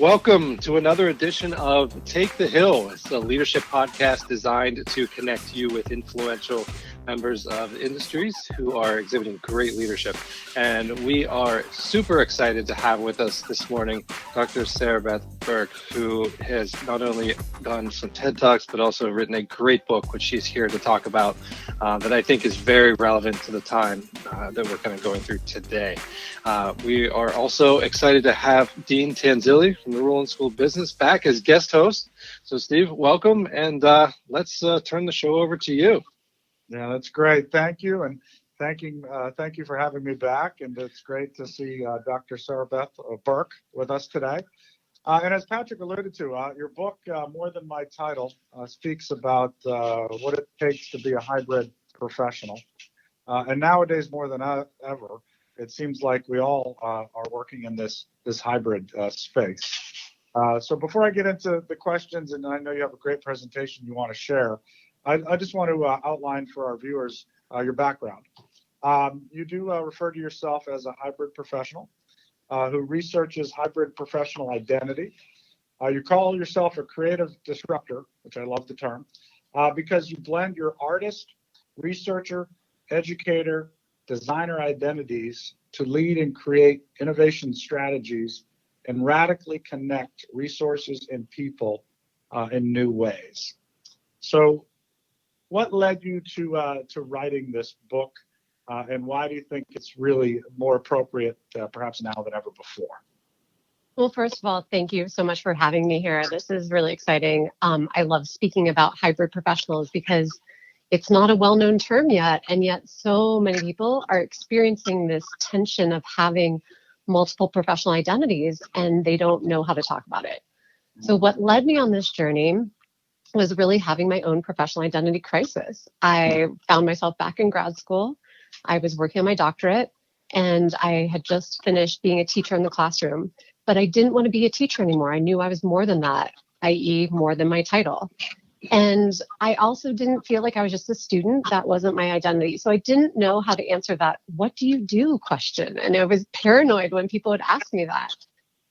Welcome to another edition of Take the Hill. It's a leadership podcast designed to connect you with influential members of industries who are exhibiting great leadership. And we are super excited to have with us this morning Dr. Sarabeth Berk, who has not only done some TED Talks, but also written a great book, which she's here to talk about, that I think is very relevant to the time that we're kind of going through today. We are also excited to have Dean Tanzilli from the Rowland School of Business back as guest host. So Steve, welcome, and let's turn the show over to you. Yeah, that's great. Thank you, and thank you for having me back. And it's great to see Dr. Sarabeth Berk with us today. And as Patrick alluded to, your book, More Than My Title, speaks about what it takes to be a hybrid professional. And nowadays, more than ever, it seems like we all are working in this hybrid space. So before I get into the questions, and I know you have a great presentation you want to share, I just want to outline for our viewers your background. You do refer to yourself as a hybrid professional who researches hybrid professional identity. You call yourself a creative disruptor, which I love the term, because you blend your artist, researcher, educator, designer identities to lead and create innovation strategies and radically connect resources and people in new ways. So what led you to writing this book, and why do you think it's really more appropriate perhaps now than ever before? Well, first of all, thank you so much for having me here. This is really exciting. I love speaking about hybrid professionals because it's not a well-known term yet, and yet so many people are experiencing this tension of having multiple professional identities, and they don't know how to talk about it. So what led me on this journey was really having my own professional identity crisis. I found myself back in grad school. I was working on my doctorate, and I had just finished being a teacher in the classroom, but I didn't want to be a teacher anymore. I knew I was more than that, i.e. more than my title. And I also didn't feel like I was just a student. That wasn't my identity. So I didn't know how to answer that "what do you do" question. And I was paranoid when people would ask me that.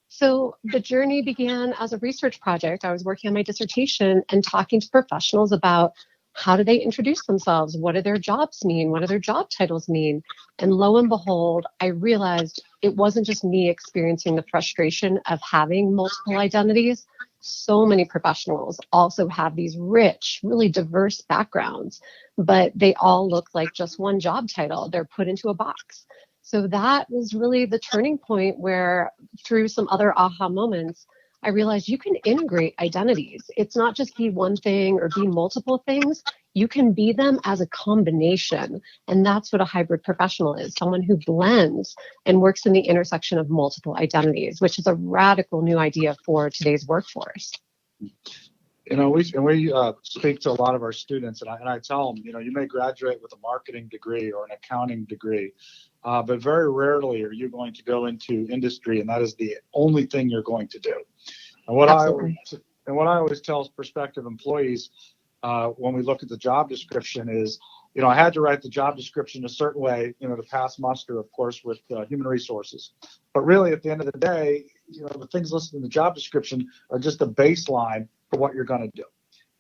So the journey began as a research project. I was working on my dissertation and talking to professionals about how do they introduce themselves? What do their jobs mean? What do their job titles mean? And lo and behold, I realized it wasn't just me experiencing the frustration of having multiple identities. So many professionals also have these rich, really diverse backgrounds, but they all look like just one job title. They're put into a box. So that was really the turning point where, through some other aha moments, I realized you can integrate identities. It's not just be one thing or be multiple things. You can be them as a combination. And that's what a hybrid professional is, someone who blends and works in the intersection of multiple identities, which is a radical new idea for today's workforce. You know, we speak to a lot of our students, and I tell them, you know, you may graduate with a marketing degree or an accounting degree, but very rarely are you going to go into industry, and that is the only thing you're going to do. And what I always tell prospective employees when we look at the job description is, you know, I had to write the job description a certain way, you know, to pass muster, of course, with human resources. But really, at the end of the day, you know, the things listed in the job description are just a baseline for what you're going to do.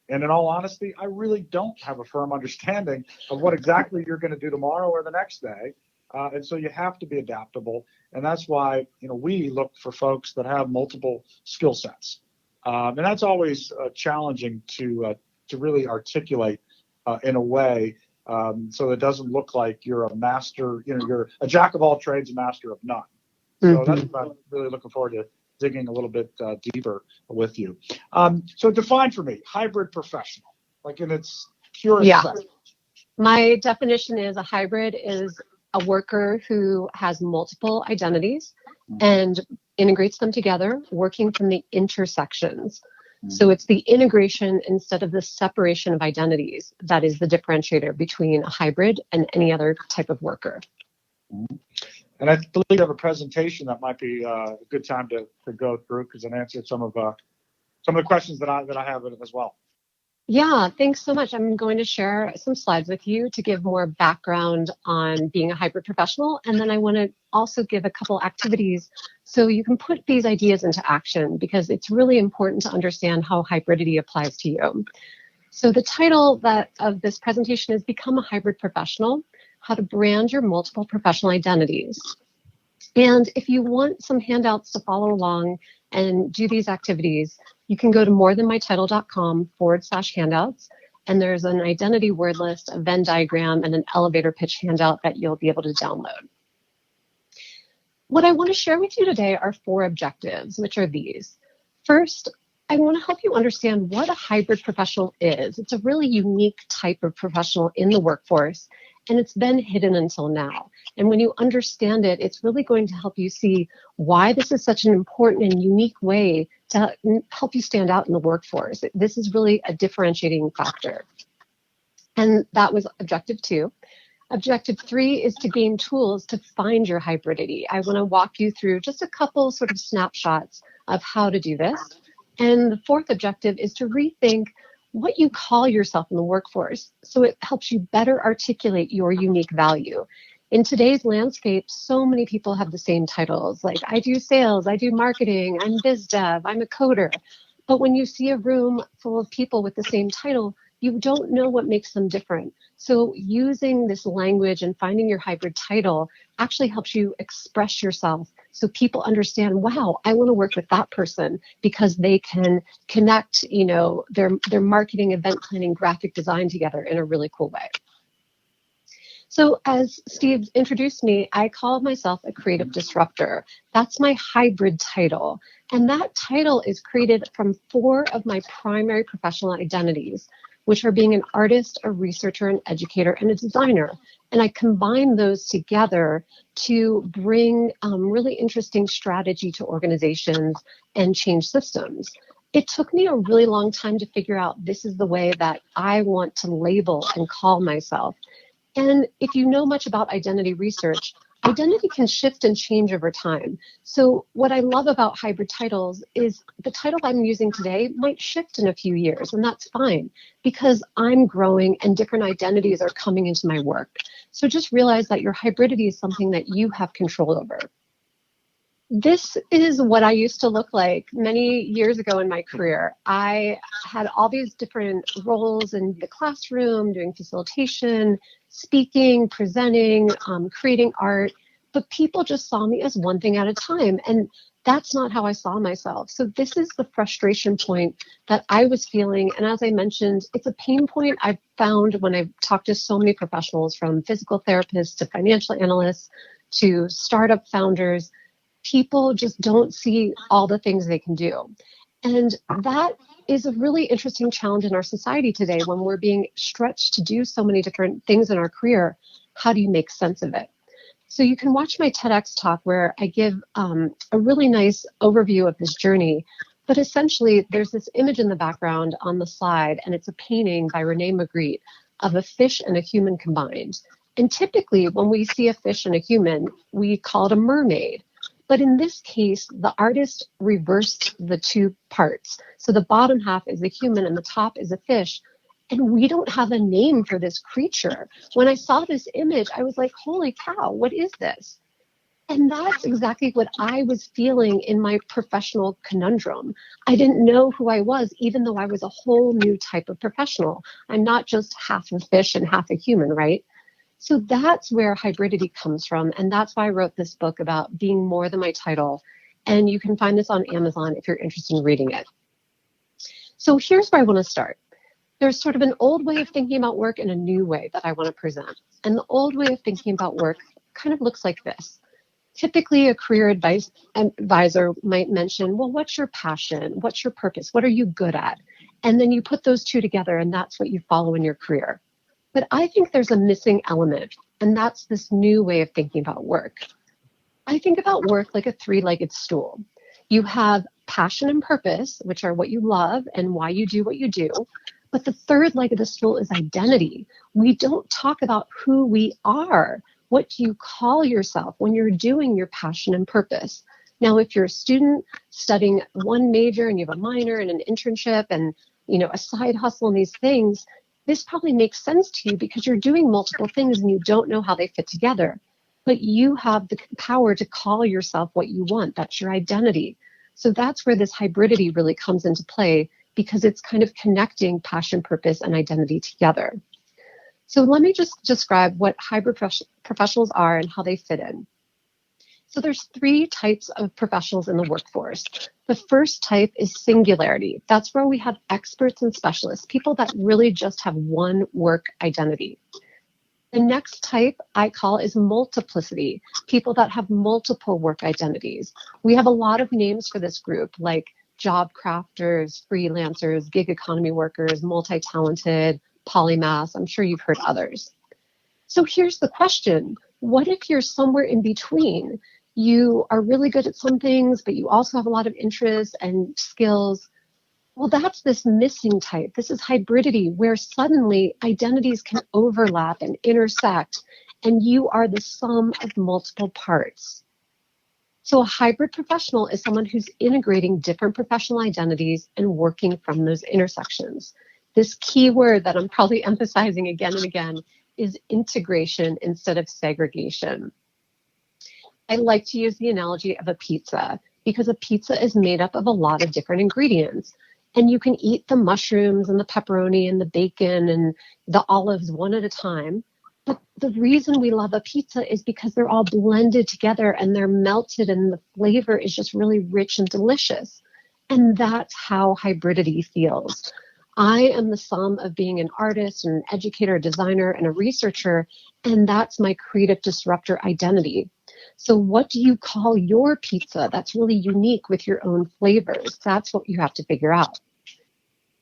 And in all honesty, I really don't have a firm understanding of what exactly you're going to do tomorrow or the next day. And so you have to be adaptable. And that's why, you know, we look for folks that have multiple skill sets. And that's always challenging to really articulate in a way so that it doesn't look like you're a master, you know, you're a jack of all trades, a master of none. So that's what I'm really looking forward to digging a little bit deeper with you. So define for me, hybrid professional, like in its purest sense. My definition is a hybrid is a worker who has multiple identities and integrates them together, working from the intersections. So it's the integration instead of the separation of identities that is the differentiator between a hybrid and any other type of worker. And I believe you have a presentation that might be a good time to go through, because it answered some of the questions that I have as well. Yeah, thanks so much. I'm going to share some slides with you to give more background on being a hybrid professional. And then I want to also give a couple activities so you can put these ideas into action, because it's really important to understand how hybridity applies to you. So the title of this presentation is Become a Hybrid Professional, How to Brand Your Multiple Professional Identities. And if you want some handouts to follow along and do these activities, you can go to morethanmytitle.com/handouts. And there's an identity word list, a Venn diagram, and an elevator pitch handout that you'll be able to download. What I want to share with you today are 4 objectives, which are these. First, I want to help you understand what a hybrid professional is. It's a really unique type of professional in the workforce, and it's been hidden until now. And when you understand it, it's really going to help you see why this is such an important and unique way to help you stand out in the workforce. This is really a differentiating factor. And that was objective 2. Objective 3 is to gain tools to find your hybridity. I want to walk you through just a couple sort of snapshots of how to do this. And the 4th objective is to rethink what you call yourself in the workforce so it helps you better articulate your unique value. In today's landscape, so many people have the same titles, like I do sales, I do marketing, I'm biz dev, I'm a coder. But when you see a room full of people with the same title, you don't know what makes them different. So using this language and finding your hybrid title actually helps you express yourself so people understand, wow, I want to work with that person because they can connect, their marketing, event planning, graphic design together in a really cool way. So as Steve introduced me, I call myself a creative disruptor. That's my hybrid title. And that title is created from 4 of my primary professional identities, which are being an artist, a researcher, an educator, and a designer. And I combine those together to bring really interesting strategy to organizations and change systems. It took me a really long time to figure out this is the way that I want to label and call myself. And if you know much about identity research, identity can shift and change over time. So what I love about hybrid titles is the title I'm using today might shift in a few years, and that's fine because I'm growing and different identities are coming into my work. So just realize that your hybridity is something that you have control over. This is what I used to look like many years ago in my career. I had all these different roles in the classroom, doing facilitation, speaking, presenting, creating art, but people just saw me as one thing at a time. And that's not how I saw myself. So this is the frustration point that I was feeling. And as I mentioned, it's a pain point I've found when I've talked to so many professionals, from physical therapists to financial analysts to startup founders. People just don't see all the things they can do. And that is a really interesting challenge in our society today when we're being stretched to do so many different things in our career. How do you make sense of it? So you can watch my TEDx talk where I give a really nice overview of this journey. But essentially, there's this image in the background on the slide, and it's a painting by Rene Magritte of a fish and a human combined. And typically, when we see a fish and a human, we call it a mermaid. But in this case, the artist reversed the 2 parts. So the bottom half is a human and the top is a fish. And we don't have a name for this creature. When I saw this image, I was like, holy cow, what is this? And that's exactly what I was feeling in my professional conundrum. I didn't know who I was, even though I was a whole new type of professional. I'm not just half a fish and half a human, right? So that's where hybridity comes from. And that's why I wrote this book about being more than my title. And you can find this on Amazon if you're interested in reading it. So here's where I want to start. There's sort of an old way of thinking about work and a new way that I want to present. And the old way of thinking about work kind of looks like this. Typically, a career advisor might mention, well, what's your passion? What's your purpose? What are you good at? And then you put those 2 together, and that's what you follow in your career. But I think there's a missing element, and that's this new way of thinking about work. I think about work like a 3-legged stool. You have passion and purpose, which are what you love and why you do what you do. But the 3rd leg of the stool is identity. We don't talk about who we are. What do you call yourself when you're doing your passion and purpose? Now, if you're a student studying one major and you have a minor and an internship and a side hustle and these things, this probably makes sense to you because you're doing multiple things and you don't know how they fit together. But you have the power to call yourself what you want. That's your identity. So that's where this hybridity really comes into play, because it's kind of connecting passion, purpose, and identity together. So let me just describe what hybrid professionals are and how they fit in. So there's 3 types of professionals in the workforce. The first type is singularity. That's where we have experts and specialists, people that really just have one work identity. The next type I call is multiplicity, people that have multiple work identities. We have a lot of names for this group, like job crafters, freelancers, gig economy workers, multi-talented, polymaths. I'm sure you've heard others. So here's the question. What if you're somewhere in between? You are really good at some things, but you also have a lot of interests and skills. Well, that's this missing type. This is hybridity, where suddenly identities can overlap and intersect, and you are the sum of multiple parts. So a hybrid professional is someone who's integrating different professional identities and working from those intersections. This key word that I'm probably emphasizing again and again is integration instead of segregation. I like to use the analogy of a pizza, because a pizza is made up of a lot of different ingredients. And you can eat the mushrooms and the pepperoni and the bacon and the olives one at a time. But the reason we love a pizza is because they're all blended together and they're melted and the flavor is just really rich and delicious. And that's how hybridity feels. I am the sum of being an artist, an educator, a designer, and a researcher, and that's my creative disruptor identity. So what do you call your pizza that's really unique with your own flavors? That's what you have to figure out.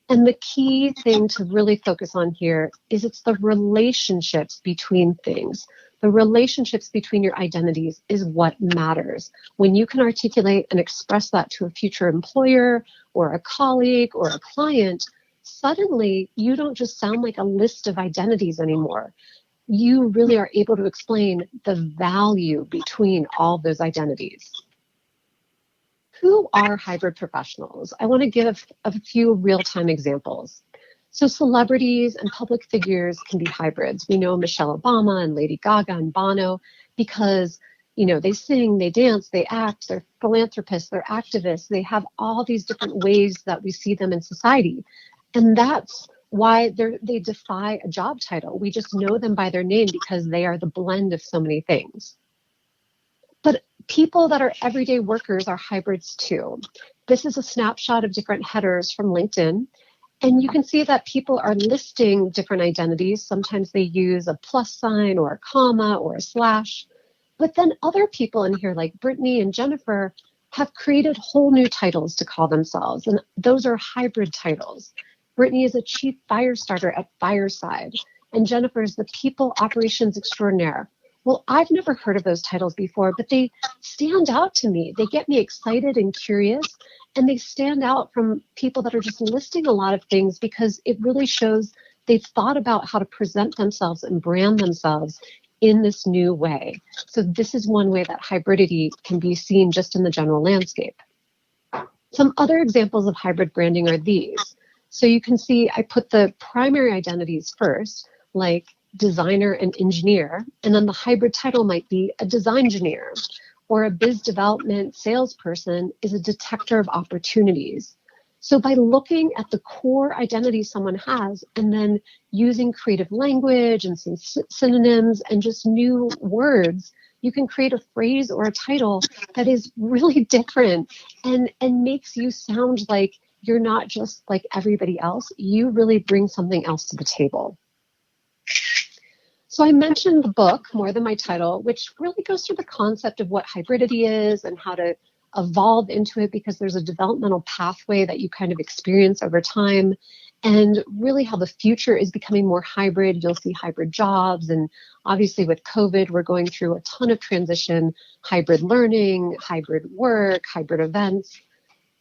And the key thing to really focus on here is it's the relationships between things. The relationships between your identities is what matters. When you can articulate and express that to a future employer or a colleague or a client, suddenly you don't just sound like a list of identities anymore. You really are able to explain the value between all those identities. Who are hybrid professionals? I want to give a few real-time examples. So celebrities and public figures can be hybrids. We know Michelle Obama and Lady Gaga and Bono because, they sing, they dance, they act, they're philanthropists, they're activists. They have all these different ways that we see them in society. And that's why they defy a job title. We just know them by their name because they are the blend of so many things. But people that are everyday workers are hybrids too. This is a snapshot of different headers from LinkedIn. And you can see that people are listing different identities. Sometimes they use a plus sign or a comma or a slash. But then other people in here, like Brittany and Jennifer, have created whole new titles to call themselves. And those are hybrid titles. Brittany is a chief fire starter at Fireside, and Jennifer is the people operations extraordinaire. Well, I've never heard of those titles before, but they stand out to me. They get me excited and curious, and they stand out from people that are just listing a lot of things because it really shows they've thought about how to present themselves and brand themselves in this new way. So this is one way that hybridity can be seen just in the general landscape. Some other examples of hybrid branding are these. So you can see I put the primary identities first, like designer and engineer, and then the hybrid title might be a design engineer, or a biz development salesperson is a detector of opportunities. So by looking at the core identity someone has and then using creative language and some synonyms and just new words, you can create a phrase or a title that is really different and makes you sound like you're not just like everybody else. You really bring something else to the table. So I mentioned the book, More Than My Title, which really goes through the concept of what hybridity is and how to evolve into it, because there's a developmental pathway that you kind of experience over time, and really how the future is becoming more hybrid. You'll see hybrid jobs, and obviously with COVID, we're going through a ton of transition, hybrid learning, hybrid work, hybrid events.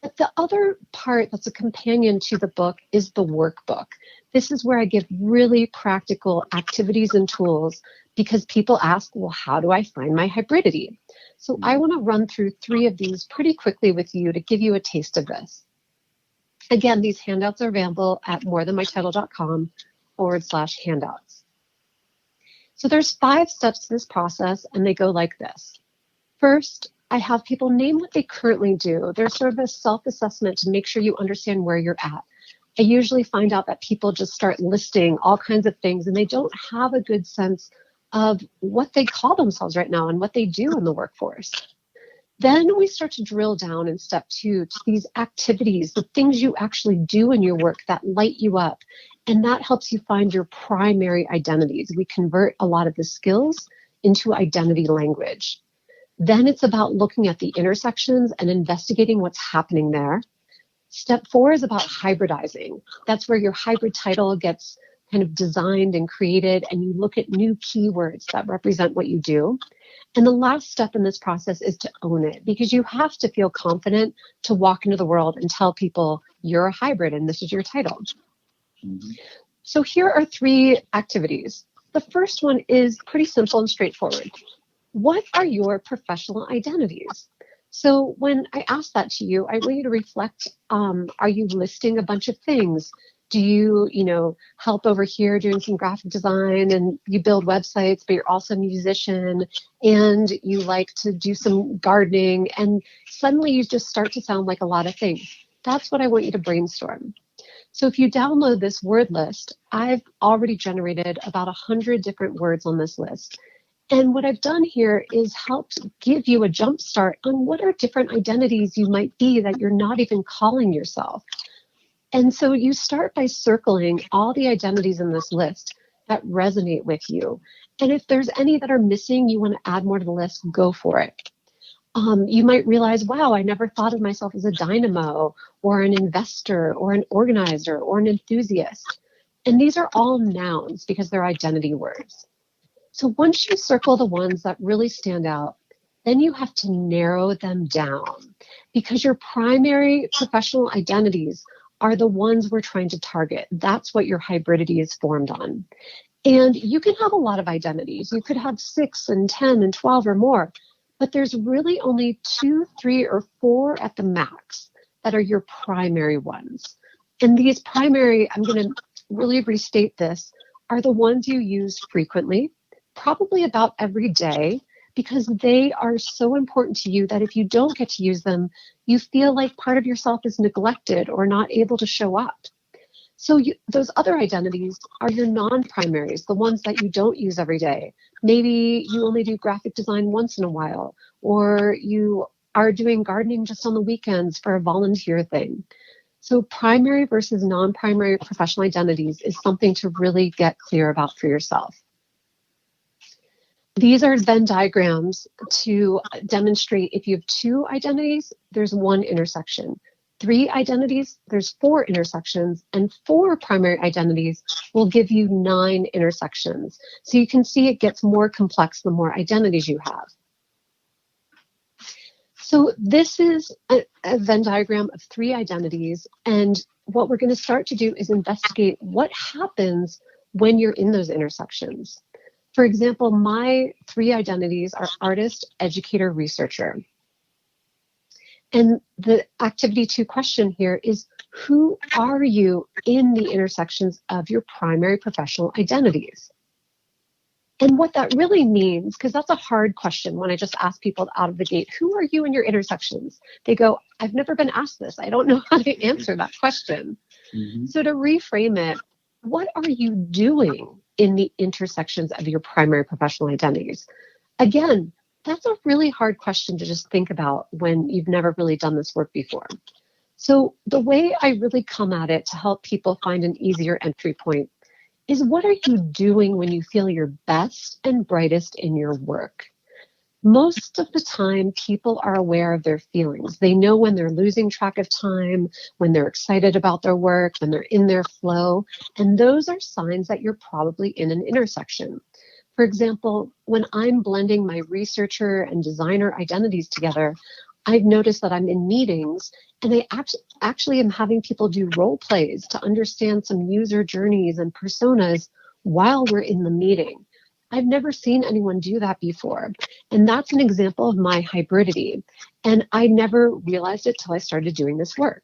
But the other part that's a companion to the book is the workbook. This is where I give really practical activities and tools because people ask, well, how do I find my hybridity? So I want to run through 3 of these pretty quickly with you to give you a taste of this. Again, these handouts are available at morethanmytitle.com/handouts. So there's 5 steps to this process, and they go like this. First, I have people name what they currently do. There's sort of a self-assessment to make sure you understand where you're at. I usually find out that people just start listing all kinds of things, and they don't have a good sense of what they call themselves right now and what they do in the workforce. Then we start to drill down in step 2 to these activities, the things you actually do in your work that light you up. And that helps you find your primary identities. We convert a lot of the skills into identity language. Then it's about looking at the intersections and investigating what's happening there. Step 4 is about hybridizing. That's where your hybrid title gets kind of designed and created, and you look at new keywords that represent what you do. And the last step in this process is to own it, because you have to feel confident to walk into the world and tell people you're a hybrid and this is your title. Mm-hmm. So here are 3 activities. The first one is pretty simple and straightforward. What are your professional identities? So when I ask that to you, I want you to reflect, are you listing a bunch of things? Do you, help over here doing some graphic design, and you build websites, but you're also a musician and you like to do some gardening, and suddenly you just start to sound like a lot of things. That's what I want you to brainstorm. So if you download this word list, I've already generated about 100 different words on this list. And what I've done here is helped give you a jump start on what are different identities you might be that you're not even calling yourself. And so you start by circling all the identities in this list that resonate with you. And if there's any that are missing, you want to add more to the list, go for it. You might realize, wow, I never thought of myself as a dynamo or an investor or an organizer or an enthusiast. And these are all nouns because they're identity words. So once you circle the ones that really stand out, then you have to narrow them down, because your primary professional identities are the ones we're trying to target. That's what your hybridity is formed on. And you can have a lot of identities. You could have 6 and 10 and 12 or more, but there's really only 2, 3, or 4 at the max that are your primary ones. And these primary, I'm going to really restate this, are the ones you use frequently, probably about every day, because they are so important to you that if you don't get to use them, you feel like part of yourself is neglected or not able to show up. So those other identities are your non-primaries, the ones that you don't use every day. Maybe you only do graphic design once in a while, or you are doing gardening just on the weekends for a volunteer thing. So primary versus non-primary professional identities is something to really get clear about for yourself. These are Venn diagrams to demonstrate if you have 2 identities, there's 1 intersection. 3 identities, there's 4 intersections, and 4 primary identities will give you 9 intersections. So you can see it gets more complex the more identities you have. So this is a Venn diagram of 3 identities, and what we're going to start to do is investigate what happens when you're in those intersections. For example, my 3 identities are artist, educator, researcher. And the activity 2 question here is, who are you in the intersections of your primary professional identities? And what that really means, because that's a hard question when I just ask people out of the gate, who are you in your intersections? They go, I've never been asked this. I don't know how to answer that question. Mm-hmm. So to reframe it, what are you doing in the intersections of your primary professional identities? Again, that's a really hard question to just think about when you've never really done this work before. So the way I really come at it to help people find an easier entry point is, what are you doing when you feel your best and brightest in your work? Most of the time, people are aware of their feelings. They know when they're losing track of time, when they're excited about their work, when they're in their flow. And those are signs that you're probably in an intersection. For example, when I'm blending my researcher and designer identities together, I've noticed that I'm in meetings and I actually am having people do role plays to understand some user journeys and personas while we're in the meeting. I've never seen anyone do that before. And that's an example of my hybridity. And I never realized it till I started doing this work.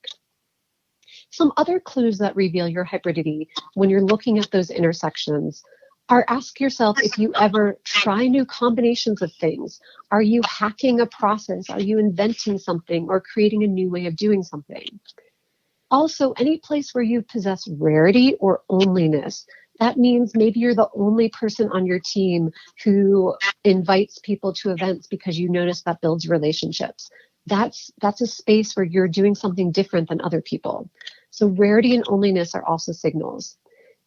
Some other clues that reveal your hybridity when you're looking at those intersections are ask yourself if you ever try new combinations of things. Are you hacking a process? Are you inventing something or creating a new way of doing something? Also, any place where you possess rarity or onlyness. That means maybe you're the only person on your team who invites people to events because you notice that builds relationships. That's a space where you're doing something different than other people. So rarity and onlyness are also signals.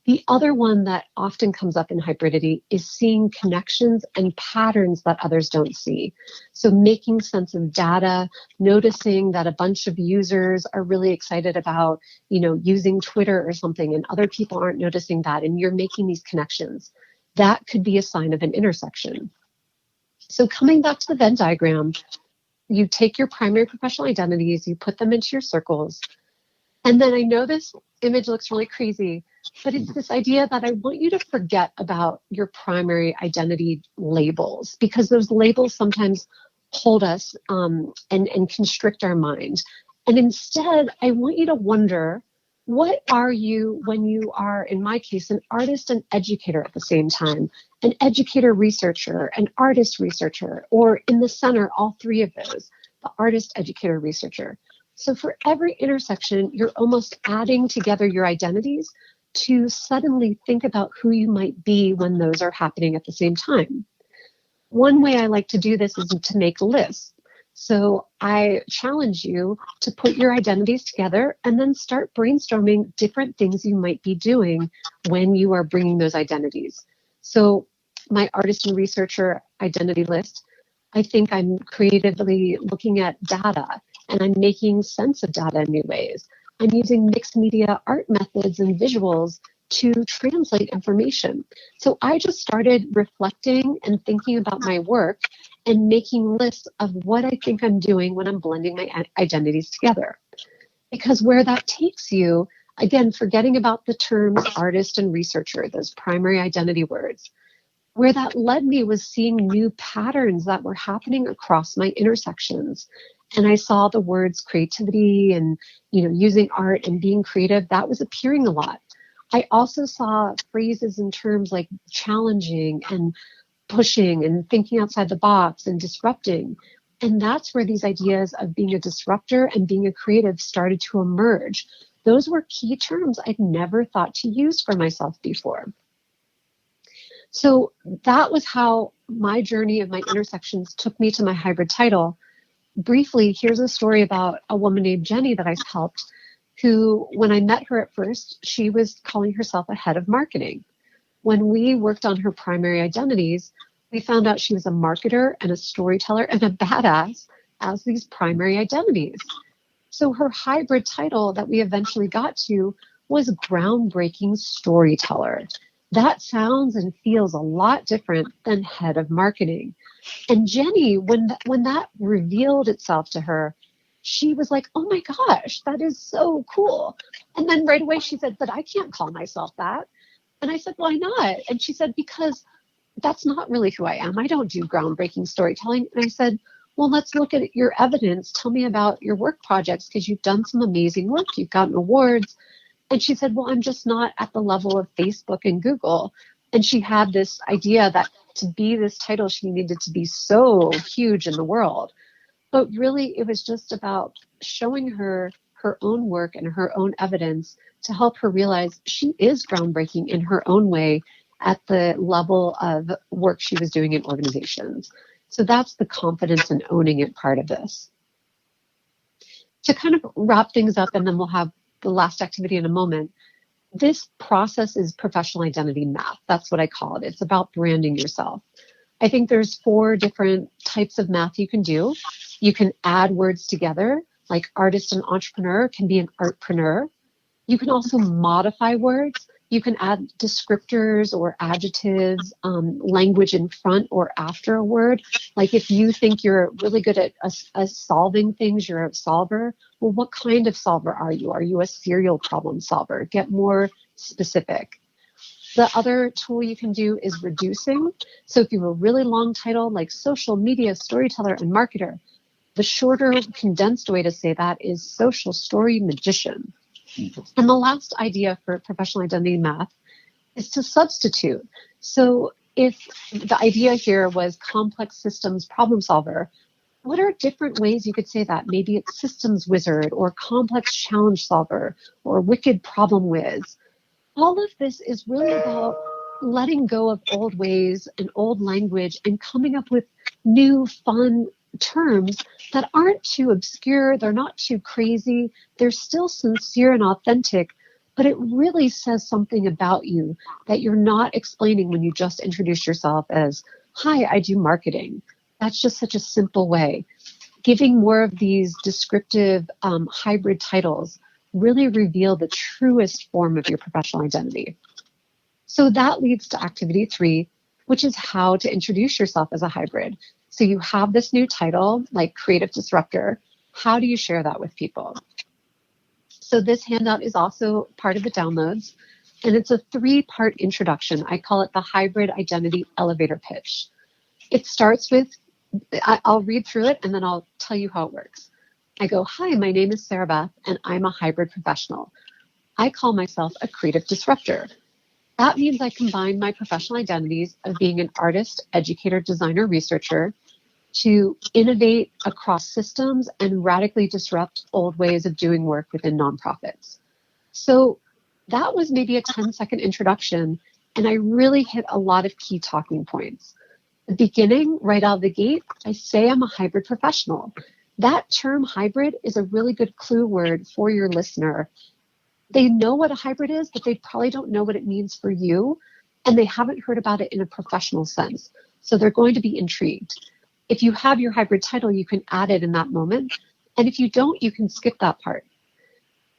The other one that often comes up in hybridity is seeing connections and patterns that others don't see. So making sense of data, noticing that a bunch of users are really excited about, using Twitter or something, and other people aren't noticing that, and you're making these connections. That could be a sign of an intersection. So coming back to the Venn diagram, you take your primary professional identities, you put them into your circles, and then I know this image looks really crazy, but it's this idea that I want you to forget about your primary identity labels, because those labels sometimes hold us and constrict our mind. And instead, I want you to wonder, what are you when you are, in my case, an artist and educator at the same time, an educator researcher, an artist researcher, or in the center, all three of those, the artist, educator, researcher. So for every intersection, you're almost adding together your identities to suddenly think about who you might be when those are happening at the same time. One way I like to do this is to make lists. So I challenge you to put your identities together and then start brainstorming different things you might be doing when you are bringing those identities. So my artist and researcher identity list, I think I'm creatively looking at data and I'm making sense of data in new ways. I'm using mixed media art methods and visuals to translate information. So I just started reflecting and thinking about my work and making lists of what I think I'm doing when I'm blending my identities together. Because where that takes you, again, forgetting about the terms artist and researcher, those primary identity words, where that led me was seeing new patterns that were happening across my intersections. And I saw the words creativity and, using art and being creative, that was appearing a lot. I also saw phrases and terms like challenging and pushing and thinking outside the box and disrupting. And that's where these ideas of being a disruptor and being a creative started to emerge. Those were key terms I'd never thought to use for myself before. So that was how my journey of my intersections took me to my hybrid title. Briefly, here's a story about a woman named Jenny that I helped, who, when I met her at first, she was calling herself a head of marketing. When we worked on her primary identities, we found out she was a marketer and a storyteller and a badass as these primary identities. So her hybrid title that we eventually got to was groundbreaking storyteller. That sounds and feels a lot different than head of marketing. And Jenny, when that revealed itself to her, she was like, oh my gosh, that is so cool. And then right away she said, but I can't call myself that. And I said, why not? And she said, because that's not really who I am. I don't do groundbreaking storytelling. And I said, well, let's look at your evidence. Tell me about your work projects, because you've done some amazing work. You've gotten awards. And she said, well, I'm just not at the level of Facebook and Google. And she had this idea that to be this title, she needed to be so huge in the world. But really, it was just about showing her her own work and her own evidence to help her realize she is groundbreaking in her own way at the level of work she was doing in organizations. So that's the confidence and owning it part of this. To kind of wrap things up, and then we'll have the last activity in a moment. This process is professional identity math. That's what I call it. It's about branding yourself. I think there's 4 different types of math you can do. You can add words together, like artist and entrepreneur can be an artpreneur. You can also modify words. You can add descriptors or adjectives, language in front or after a word. Like if you think you're really good at solving things, you're a solver. Well, what kind of solver are you? Are you a serial problem solver? Get more specific. The other tool you can do is reducing. So if you have a really long title like social media storyteller and marketer, the shorter condensed way to say that is social story magician. And the last idea for professional identity math is to substitute. So if the idea here was complex systems problem solver, what are different ways you could say that? Maybe it's systems wizard or complex challenge solver or wicked problem whiz. All of this is really about letting go of old ways and old language and coming up with new fun terms that aren't too obscure, they're not too crazy, they're still sincere and authentic, but it really says something about you that you're not explaining when you just introduce yourself as, hi, I do marketing. That's just such a simple way. Giving more of these descriptive hybrid titles really reveal the truest form of your professional identity. So that leads to activity 3, which is how to introduce yourself as a hybrid. So you have this new title, like creative disruptor. How do you share that with people? So this handout is also part of the downloads, and it's a 3-part introduction. I call it the hybrid identity elevator pitch. It starts with, I'll read through it and then I'll tell you how it works. I go, hi, my name is Sarabeth, and I'm a hybrid professional. I call myself a creative disruptor. That means I combine my professional identities of being an artist, educator, designer, researcher to innovate across systems and radically disrupt old ways of doing work within nonprofits. So that was maybe a 10-second introduction, and I really hit a lot of key talking points. The beginning, right out of the gate, I say I'm a hybrid professional. That term hybrid is a really good clue word for your listener. They know what a hybrid is, but they probably don't know what it means for you, and they haven't heard about it in a professional sense. So they're going to be intrigued. If you have your hybrid title, you can add it in that moment. And if you don't, you can skip that part.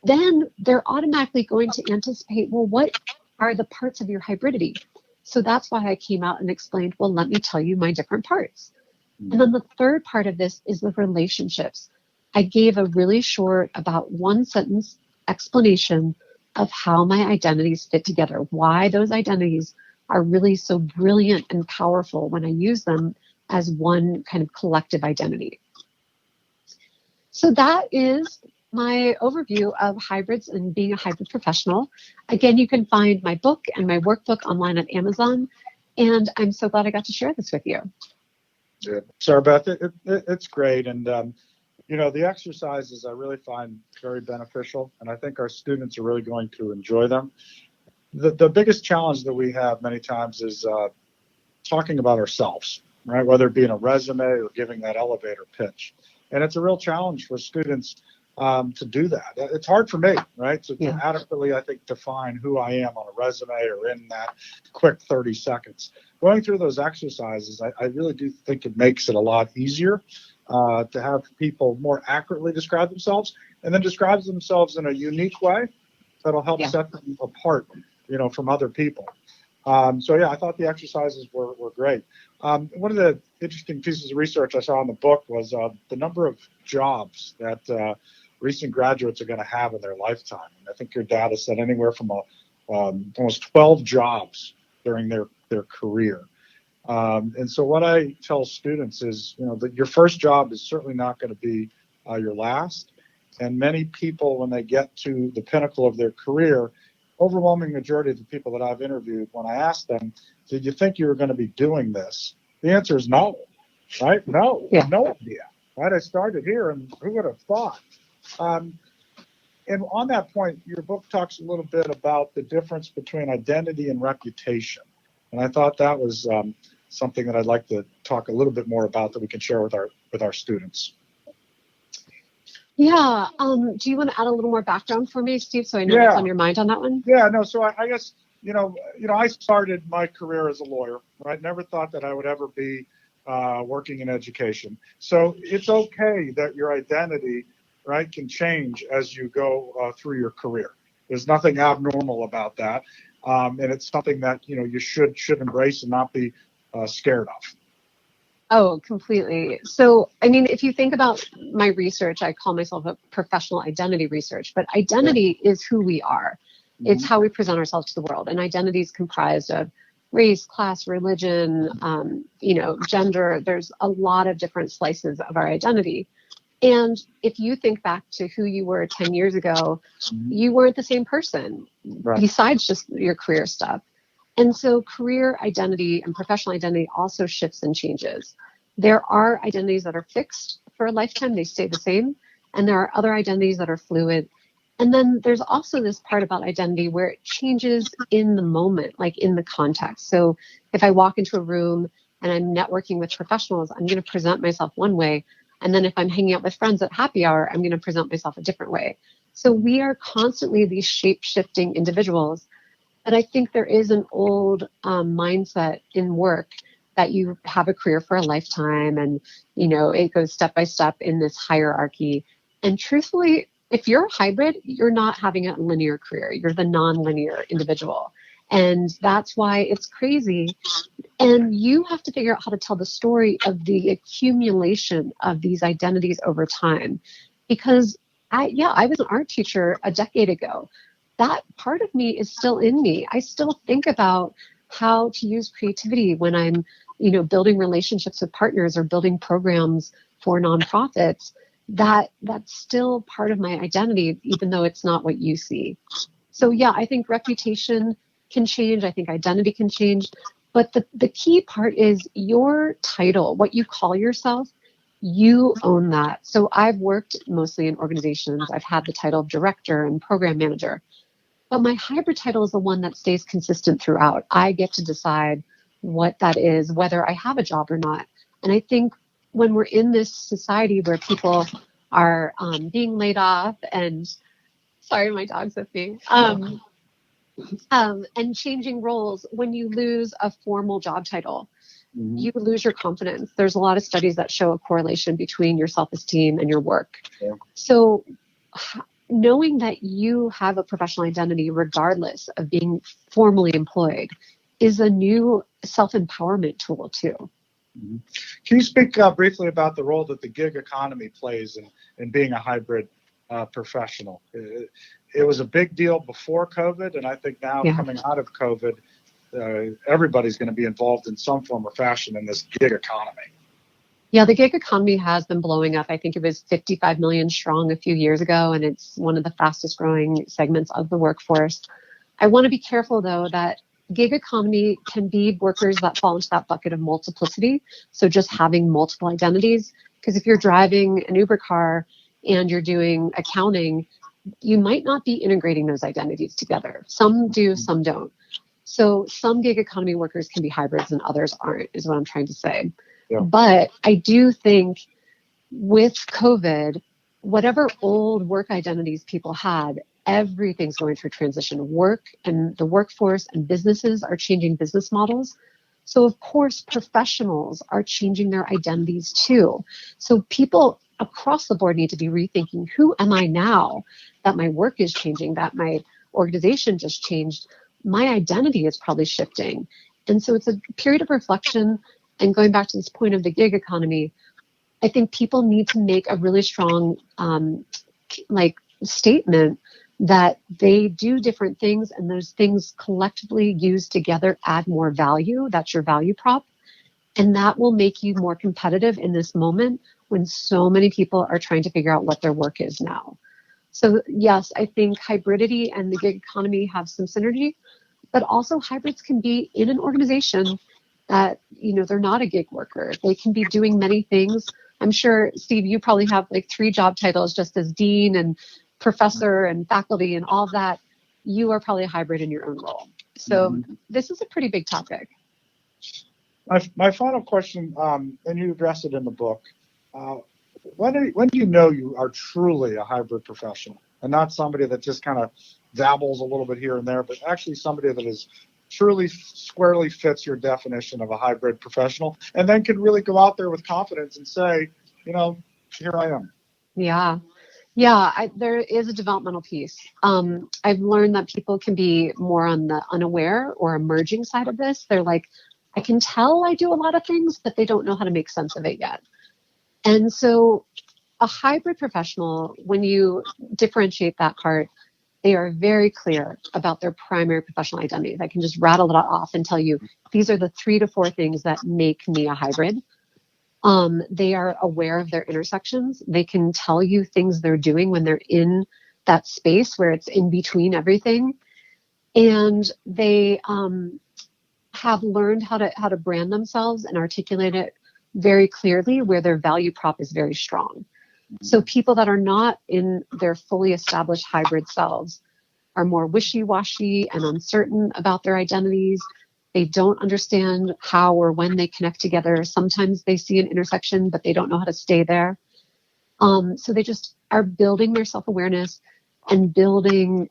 Then they're automatically going to anticipate, well, what are the parts of your hybridity? So that's why I came out and explained, well, let me tell you my different parts. And then the third part of this is the relationships. I gave a really short, about 1-sentence explanation of how my identities fit together, why those identities are really so brilliant and powerful when I use them as one kind of collective identity. So that is my overview of hybrids and being a hybrid professional. Again, you can find my book and my workbook online at Amazon, and I'm so glad I got to share this with you. Yeah. Sarabeth, it's great. And, the exercises I really find very beneficial, and I think our students are really going to enjoy them. The biggest challenge that we have many times is talking about ourselves, right? Whether it be in a resume or giving that elevator pitch. And it's a real challenge for students to do that. It's hard for me, right? To adequately, I think, define who I am on a resume or in that quick 30 seconds. Going through those exercises, I really do think it makes it a lot easier to have people more accurately describe themselves, and then describe themselves in a unique way that'll help set them apart, from other people. I thought the exercises were great. One of the interesting pieces of research I saw in the book was the number of jobs that recent graduates are going to have in their lifetime. And I think your data said anywhere from almost 12 jobs during their career. And so what I tell students is, that your first job is certainly not going to be your last. And many people, when they get to the pinnacle of their career, overwhelming majority of the people that I've interviewed, when I ask them, did you think you were going to be doing this? The answer is no, right? No, no idea, right? I started here, and who would have thought? And on that point, your book talks a little bit about the difference between identity and reputation. And I thought that was something that I'd like to talk a little bit more about that we can share with our students. Yeah. Do you want to add a little more background for me, Steve, so I know what's on your mind on that one? Yeah. No. So I guess I started my career as a lawyer. Right. Never thought that I would ever be working in education. So it's okay that your identity, right, can change as you go through your career. There's nothing abnormal about that, and it's something that you should embrace and not be scared of. Oh, completely. So, if you think about my research, I call myself a professional identity research, but identity is who we are. Mm-hmm. It's how we present ourselves to the world. And identity is comprised of race, class, religion, gender. There's a lot of different slices of our identity. And if you think back to who you were 10 years ago, you weren't the same person, Right. besides just your career stuff. And so career identity and professional identity also shifts and changes. There are identities that are fixed for a lifetime, they stay the same. And there are other identities that are fluid. And then there's also this part about identity where it changes in the moment, like in the context. So if I walk into a room and I'm networking with professionals, I'm going to present myself one way. And then if I'm hanging out with friends at happy hour, I'm going to present myself a different way. So we are constantly these shape-shifting individuals. And I think there is an old mindset in work that you have a career for a lifetime and, you know, it goes step by step in this hierarchy. And truthfully, if you're a hybrid, you're not having a linear career. You're the non-linear individual. And that's why it's crazy. And you have to figure out how to tell the story of the accumulation of these identities over time. Because I was an art teacher a decade ago. That part of me is still in me. I still think about how to use creativity when I'm, you know, building relationships with partners or building programs for nonprofits. That's still part of my identity, even though it's not what you see. So yeah, I think reputation can change. I think identity can change. But the key part is your title, what you call yourself, you own that. So I've worked mostly in organizations. I've had the title of director and program manager. But my hybrid title is the one that stays consistent throughout. I get to decide what that is, whether I have a job or not. And I think when we're in this society where people are being laid off and, sorry, my dog's with me, and changing roles, when you lose a formal job title, you lose your confidence. There's a lot of studies that show a correlation between your self-esteem and your work. Yeah. So knowing that you have a professional identity regardless of being formally employed is a new self-empowerment tool too. Can you speak briefly about the role that the gig economy plays in being a hybrid professional? It was a big deal before COVID, and I think now coming out of COVID, everybody's going to be involved in some form or fashion in this gig economy. Yeah, the gig economy has been blowing up. I think it was 55 million strong a few years ago, and it's one of the fastest growing segments of the workforce. I want to be careful, though, that gig economy can be workers that fall into that bucket of multiplicity. So just having multiple identities, because if you're driving an Uber car and you're doing accounting, you might not be integrating those identities together. Some do, some don't. So some gig economy workers can be hybrids and others aren't, is what I'm trying to say. Yeah. But I do think with COVID, whatever old work identities people had, everything's going through transition. Work and the workforce and businesses are changing business models. So of course, professionals are changing their identities too. So people across the board need to be rethinking, who am I now that my work is changing, that my organization just changed? My identity is probably shifting. And so it's a period of reflection. And going back to this point of the gig economy, I think people need to make a really strong statement that they do different things, and those things collectively used together add more value. That's your value prop. And that will make you more competitive in this moment when so many people are trying to figure out what their work is now. So yes, I think hybridity and the gig economy have some synergy, but also hybrids can be in an organization that, you know, they're not a gig worker. They can be doing many things. I'm sure, Steve, you probably have like 3 job titles just as dean and professor and faculty and all of that. You are probably a hybrid in your own role. So this is a pretty big topic. My final question, and you address it in the book, when do you know you are truly a hybrid professional and not somebody that just kind of dabbles a little bit here and there, but actually somebody that is truly squarely fits your definition of a hybrid professional and then can really go out there with confidence and say, you know, here I am. Yeah, there is a developmental piece. I've learned that people can be more on the unaware or emerging side of this. They're like, I can tell I do a lot of things, but they don't know how to make sense of it yet. And so a hybrid professional, when you differentiate that part, they are very clear about their primary professional identity. I can just rattle it off and tell you, these are the 3 to 4 things that make me a hybrid. They are aware of their intersections. They can tell you things they're doing when they're in that space where it's in between everything. And they have learned how to brand themselves and articulate it very clearly where their value prop is very strong. So people that are not in their fully established hybrid selves are more wishy-washy and uncertain about their identities. They don't understand how or when they connect together. Sometimes they see an intersection, but they don't know how to stay there. So they just are building their self-awareness and building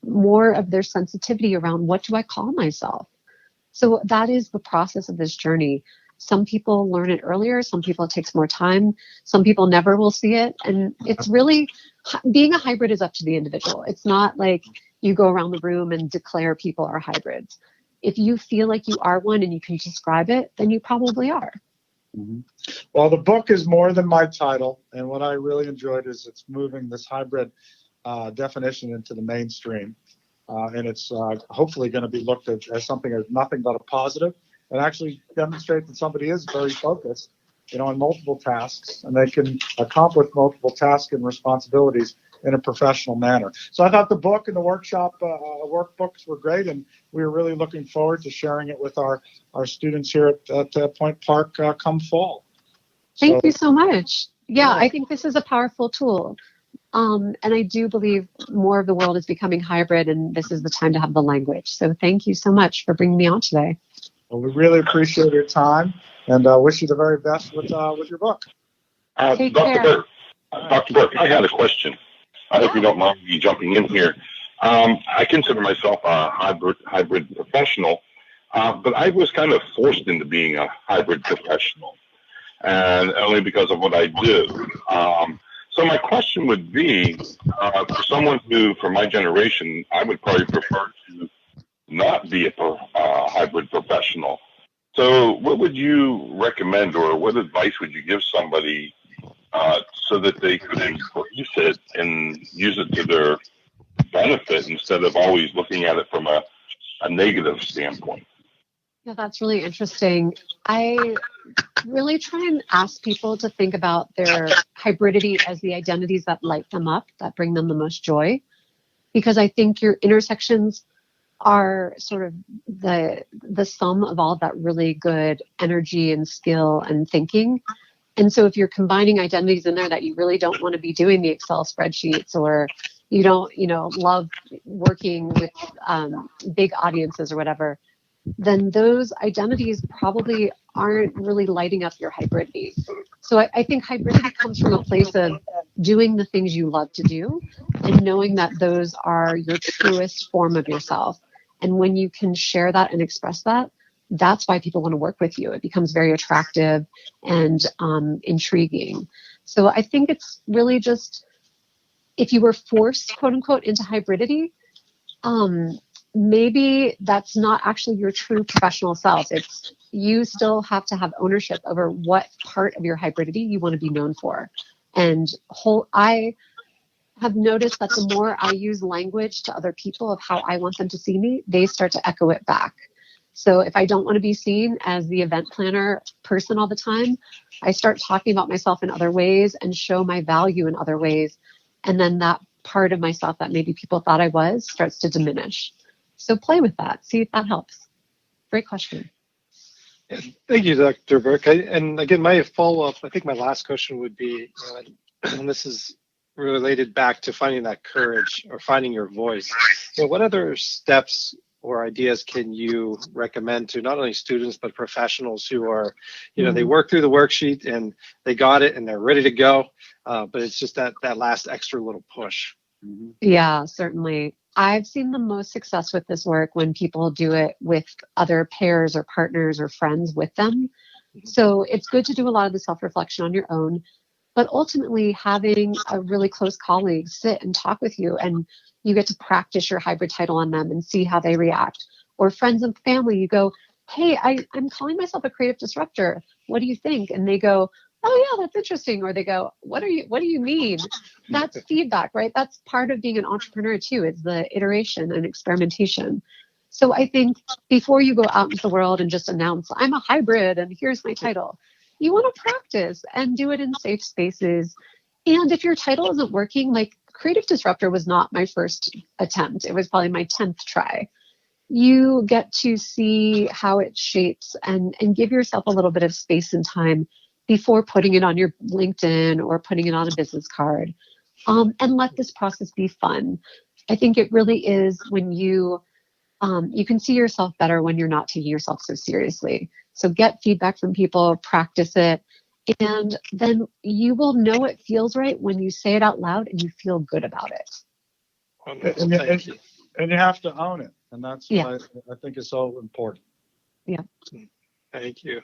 more of their sensitivity around, what do I call myself? So that is the process of this journey. Some people learn it earlier. Some people, it takes more time. Some people never will see it. And it's really, being a hybrid is up to the individual. It's not like you go around the room and declare people are hybrids. If you feel like you are one and you can describe it, then you probably are. Mm-hmm. Well, the book is more than my title. And what I really enjoyed is it's moving this hybrid definition into the mainstream. And it's hopefully going to be looked at as something as nothing but a positive, and actually demonstrate that somebody is very focused, on multiple tasks, and they can accomplish multiple tasks and responsibilities in a professional manner. So I thought the book and the workshop workbooks were great, and we were really looking forward to sharing it with our students here at Point Park come fall. Thank you so much. Yeah, I think this is a powerful tool. And I do believe more of the world is becoming hybrid, and this is the time to have the language. So thank you so much for bringing me on today. Well, we really appreciate your time, and wish you the very best with your book. Take Dr. care. Berk, Dr. Berk, I had a question. I hope you don't mind me jumping in here. I consider myself a hybrid professional, but I was kind of forced into being a hybrid professional, and only because of what I do. So my question would be, for someone who, for my generation, I would probably prefer to not be a hybrid professional. So what would you recommend, or what advice would you give somebody so that they could embrace it and use it to their benefit instead of always looking at it from a negative standpoint? Yeah, that's really interesting. I really try and ask people to think about their hybridity as the identities that light them up, that bring them the most joy, because I think your intersections are sort of the sum of all of that really good energy and skill and thinking. And so if you're combining identities in there that you really don't want to be doing the Excel spreadsheets, or you don't, love working with big audiences or whatever, then those identities probably aren't really lighting up your hybridity. So I think hybridity comes from a place of doing the things you love to do and knowing that those are your truest form of yourself. And when you can share that and express that, that's why people want to work with you. It becomes very attractive and intriguing. So I think it's really just, if you were forced, quote unquote, into hybridity, maybe that's not actually your true professional self. It's, you still have to have ownership over what part of your hybridity you want to be known for. And I have noticed that the more I use language to other people of how I want them to see me, they start to echo it back. So if I don't want to be seen as the event planner person all the time, I start talking about myself in other ways and show my value in other ways. And then that part of myself that maybe people thought I was starts to diminish. So play with that. See if that helps. Great question. Yeah, thank you, Dr. Berk. And again, my follow-up, I think my last question would be, and this is related back to finding that courage or finding your voice. What other steps or ideas can you recommend to not only students but professionals who are, they work through the worksheet and they got it and they're ready to go, but it's just that last extra little push? Yeah, certainly. I've seen the most success with this work when people do it with other pairs or partners or friends with them. So it's good to do a lot of the self-reflection on your own, but ultimately having a really close colleague sit and talk with you, and you get to practice your hybrid title on them and see how they react. Or friends and family, you go, hey, I'm calling myself a creative disruptor. What do you think? And they go, oh yeah, that's interesting. Or they go, what do you mean? That's feedback, right? That's part of being an entrepreneur too. It's the iteration and experimentation. So I think before you go out into the world and just announce, I'm a hybrid and here's my title, you want to practice and do it in safe spaces. And if your title isn't working, like creative disruptor was not my first attempt. It was probably my 10th try. You get to see how it shapes and give yourself a little bit of space and time before putting it on your LinkedIn or putting it on a business card. And let this process be fun. I think it really is when you can see yourself better when you're not taking yourself so seriously. So get feedback from people, practice it, and then you will know it feels right when you say it out loud and you feel good about it. And you have to own it. And that's what I think is so important. Yeah. Thank you.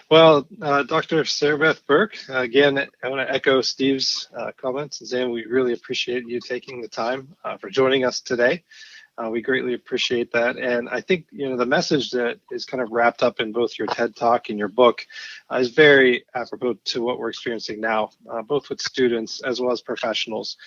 Well, Dr. Sarabeth Berk, again, I want to echo Steve's comments and say we really appreciate you taking the time for joining us today. We greatly appreciate that. And I think, the message that is kind of wrapped up in both your TED Talk and your book is very apropos to what we're experiencing now, both with students as well as professionals.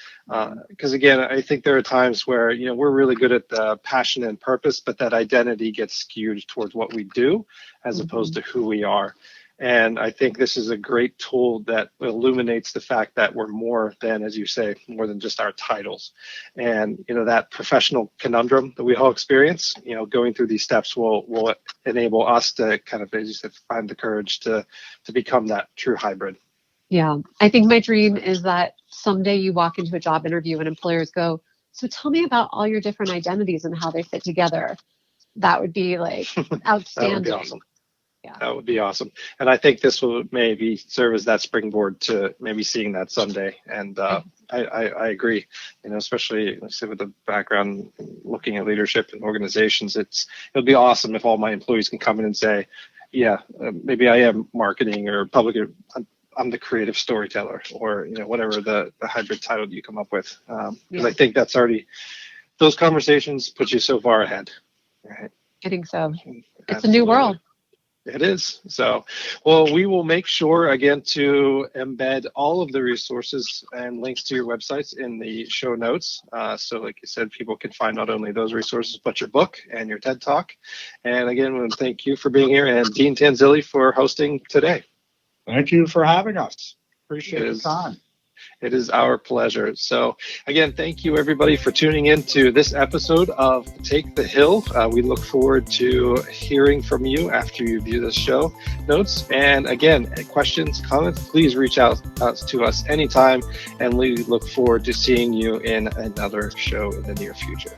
Because again, I think there are times where, we're really good at the passion and purpose, but that identity gets skewed towards what we do as opposed to who we are. And I think this is a great tool that illuminates the fact that we're more than, as you say, more than just our titles. And, that professional conundrum that we all experience, going through these steps will enable us to kind of, as you said, find the courage to become that true hybrid. Yeah. I think my dream is that someday you walk into a job interview and employers go, so tell me about all your different identities and how they fit together. That would be like outstanding. That would be awesome. Yeah. That would be awesome. And I think this will maybe serve as that springboard to maybe seeing that someday. And I agree, especially like I said, with the background looking at leadership and organizations, it'll be awesome if all my employees can come in and say, maybe I am marketing or public, I'm the creative storyteller, or, whatever the hybrid title that you come up with. Because I think that's already, those conversations put you so far ahead. Right? I think so. Absolutely. It's a new world. It is. So, well, we will make sure, again, to embed all of the resources and links to your websites in the show notes. So, like you said, people can find not only those resources, but your book and your TED Talk. And again, I want to thank you for being here, and Dean Tanzilli for hosting today. Thank you for having us. Appreciate the time. It is our pleasure. So again, thank you everybody for tuning in to this episode of Take the Hill. We look forward to hearing from you after you view the show notes. And again, questions, comments, please reach out to us anytime. And we look forward to seeing you in another show in the near future.